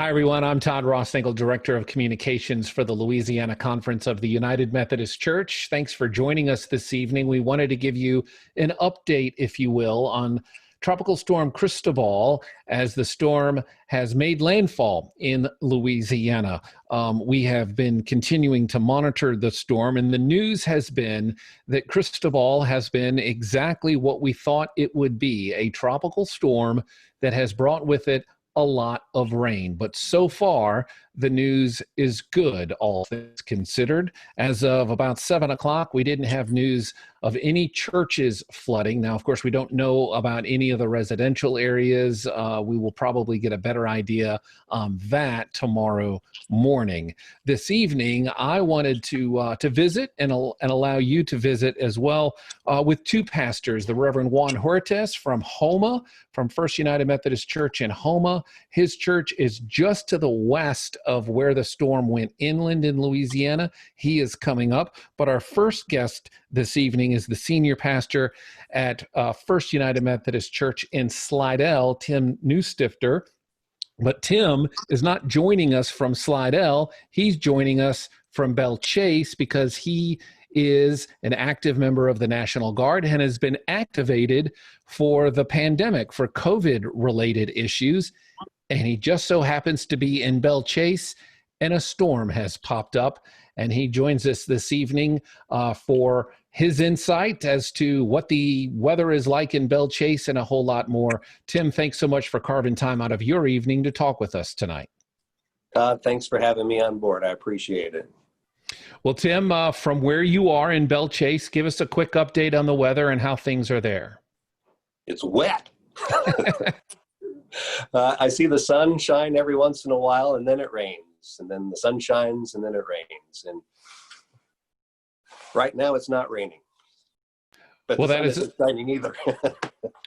Hi, everyone. I'm Todd Rossengel, Director of Communications for the Louisiana Conference of the United Methodist Church. Thanks for joining us this evening. We wanted to give you an update, if you will, on Tropical Storm Cristobal as the storm has made landfall in Louisiana. We have been continuing to monitor the storm, and the news has been that Cristobal has been exactly what we thought it would be, a tropical storm that has brought with it a lot of rain. But so far, the news is good, all things considered. As of about 7 o'clock, we didn't have news of any churches flooding. Now, of course, we don't know about any of the residential areas. We will probably get a better idea on that tomorrow morning. This evening, I wanted to visit and allow you to visit as well with two pastors, the Reverend Juan Huertas from Homa, from First United Methodist Church in Homa. His church is just to the west of where the storm went inland in Louisiana. He is coming up. But our first guest this evening is the senior pastor at First United Methodist Church in Slidell, Tim Newstifter. But Tim is not joining us from Slidell. He's joining us from Belle Chase because he is an active member of the National Guard and has been activated for the pandemic, for COVID-related issues. And he just so happens to be in Belle Chase, and a storm has popped up. And he joins us this evening for his insight as to what the weather is like in Belle Chase and a whole lot more. Tim, thanks so much for carving time out of your evening to talk with us tonight. Thanks for having me on board. I appreciate it. Well, Tim, from where you are in Belle Chase, give us a quick update on the weather and how things are there. It's wet. I see the sun shine every once in a while, and then it rains, and then the sun shines, and then it rains. And right now, it's not raining. But well, that isn't shining either.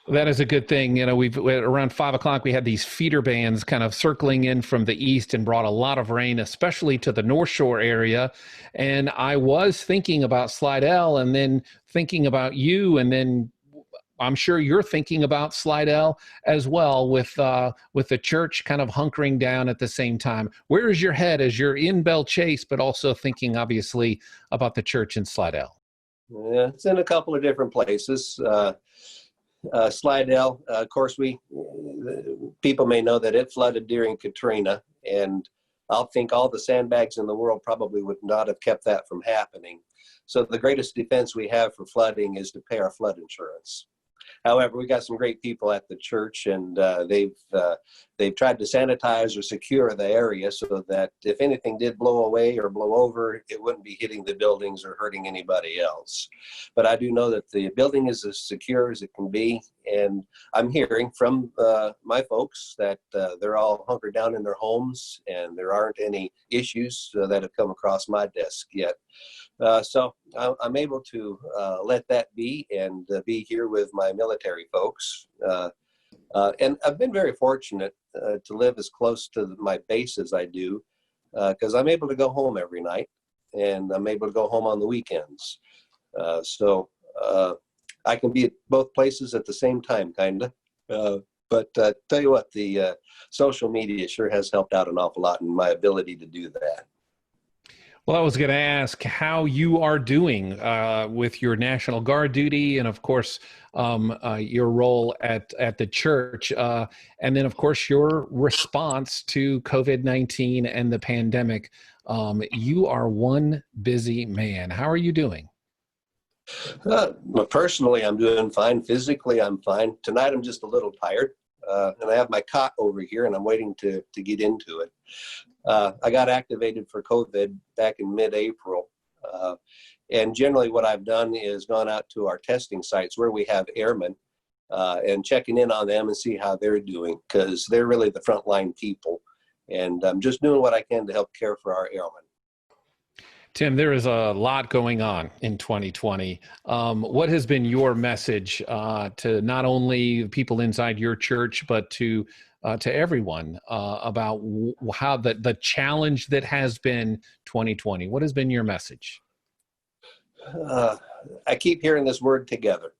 That is a good thing. You know, we've around 5 o'clock, we had these feeder bands kind of circling in from the east and brought a lot of rain, especially to the North Shore area. And I was thinking about Slidell, and then thinking about you, and then I'm sure you're thinking about Slidell as well, with the church kind of hunkering down at the same time. Where is your head as you're in Belle Chase, but also thinking, obviously, about the church in Slidell? Yeah, it's in a couple of different places. Slidell, of course, people may know that it flooded during Katrina, and I'll think all the sandbags in the world probably would not have kept that from happening. So the greatest defense we have for flooding is to pay our flood insurance. However, we got some great people at the church, and they've tried to sanitize or secure the area so that if anything did blow away or blow over, it wouldn't be hitting the buildings or hurting anybody else. But I do know that the building is as secure as it can be, and I'm hearing from my folks that they're all hunkered down in their homes, and there aren't any issues that have come across my desk yet. So I'm able to let that be and be here with my military folks. And I've been very fortunate to live as close to my base as I do, because I'm able to go home every night, and I'm able to go home on the weekends. So I can be at both places at the same time, kind of. But tell you what, the social media sure has helped out an awful lot in my ability to do that. Well, I was going to ask how you are doing with your National Guard duty, and of course, your role at the church, and then of course your response to COVID-19 and the pandemic. You are one busy man. How are you doing? Personally, I'm doing fine. Physically, I'm fine. Tonight, I'm just a little tired. And I have my cot over here, and I'm waiting to get into it. I got activated for COVID back in mid-April. And generally what I've done is gone out to our testing sites where we have airmen and checking in on them and see how they're doing, because they're really the frontline people. And I'm just doing what I can to help care for our airmen. Tim, there is a lot going on in 2020. What has been your message to not only people inside your church, but to everyone about how the challenge that has been 2020? What has been your message? I keep hearing this word together.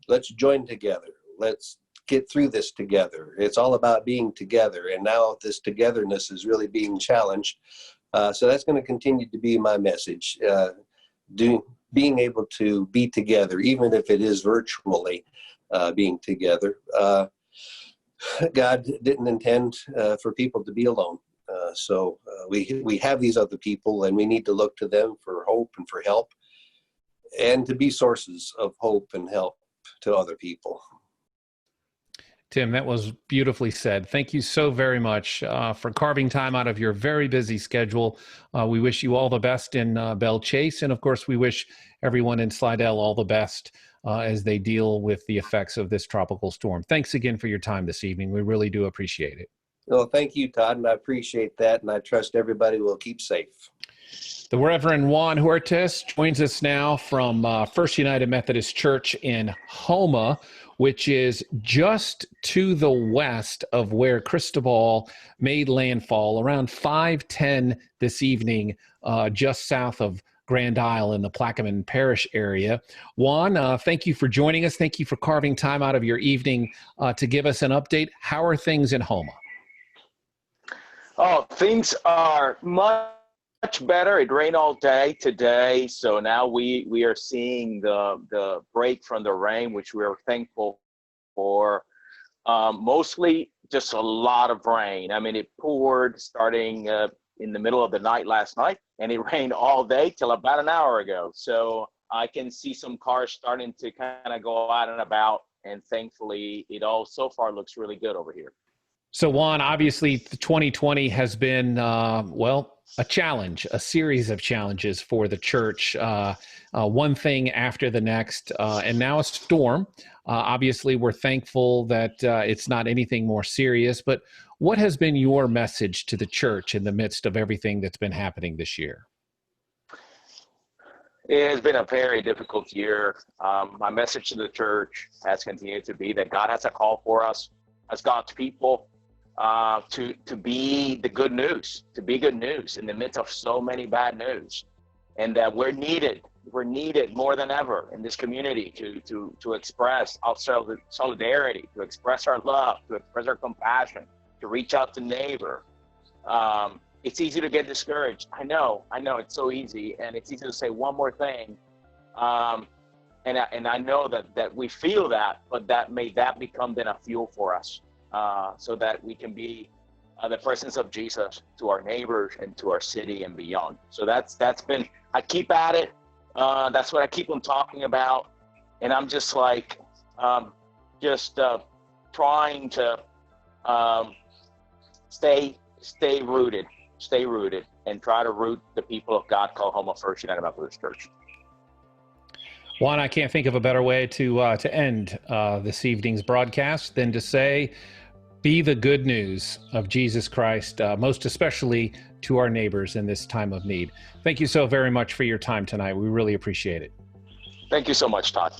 Let's join together. Let's get through this together. It's all about being together. And now this togetherness is really being challenged. So that's going to continue to be my message. Being able to be together, even if it is virtually being together. God didn't intend for people to be alone. So we have these other people, and we need to look to them for hope and for help, and to be sources of hope and help to other people. Tim, that was beautifully said. Thank you so very much for carving time out of your very busy schedule. We wish you all the best in Belle Chase. And of course, we wish everyone in Slidell all the best as they deal with the effects of this tropical storm. Thanks again for your time this evening. We really do appreciate it. Well, thank you, Todd, and I appreciate that. And I trust everybody will keep safe. The Reverend Juan Huertas joins us now from First United Methodist Church in Houma, which is just to the west of where Cristobal made landfall, around 5:10 this evening, just south of Grand Isle in the Plaquemine Parish area. Juan, thank you for joining us. Thank you for carving time out of your evening to give us an update. How are things in Houma? Oh, things are much better. It rained all day today, so now we are seeing the break from the rain, which we are thankful for. Mostly just a lot of rain. I mean, it poured starting in the middle of the night last night, and it rained all day till about an hour ago. So I can see some cars starting to kind of go out and about, and thankfully it all so far looks really good over here. So Juan, obviously 2020 has been, a challenge, a series of challenges for the church, one thing after the next, and now a storm. Obviously, we're thankful that it's not anything more serious, but what has been your message to the church in the midst of everything that's been happening this year? It has been a very difficult year. My message to the church has continued to be that God has a call for us as God's people. To be the good news, to be good news in the midst of so many bad news, and that we're needed more than ever in this community to express our solidarity, to express our love, to express our compassion, to reach out to neighbor. It's easy to get discouraged. I know it's so easy, and it's easy to say one more thing. And I know that we feel that, but that become then a fuel for us. So that we can be the presence of Jesus to our neighbors and to our city and beyond. So that's been, I keep at it. That's what I keep on talking about. And I'm just like, trying to stay rooted, and try to root the people of God called Houma First United Methodist Church. Juan, I can't think of a better way to end this evening's broadcast than to say, be the good news of Jesus Christ, most especially to our neighbors in this time of need. Thank you so very much for your time tonight. We really appreciate it. Thank you so much, Todd.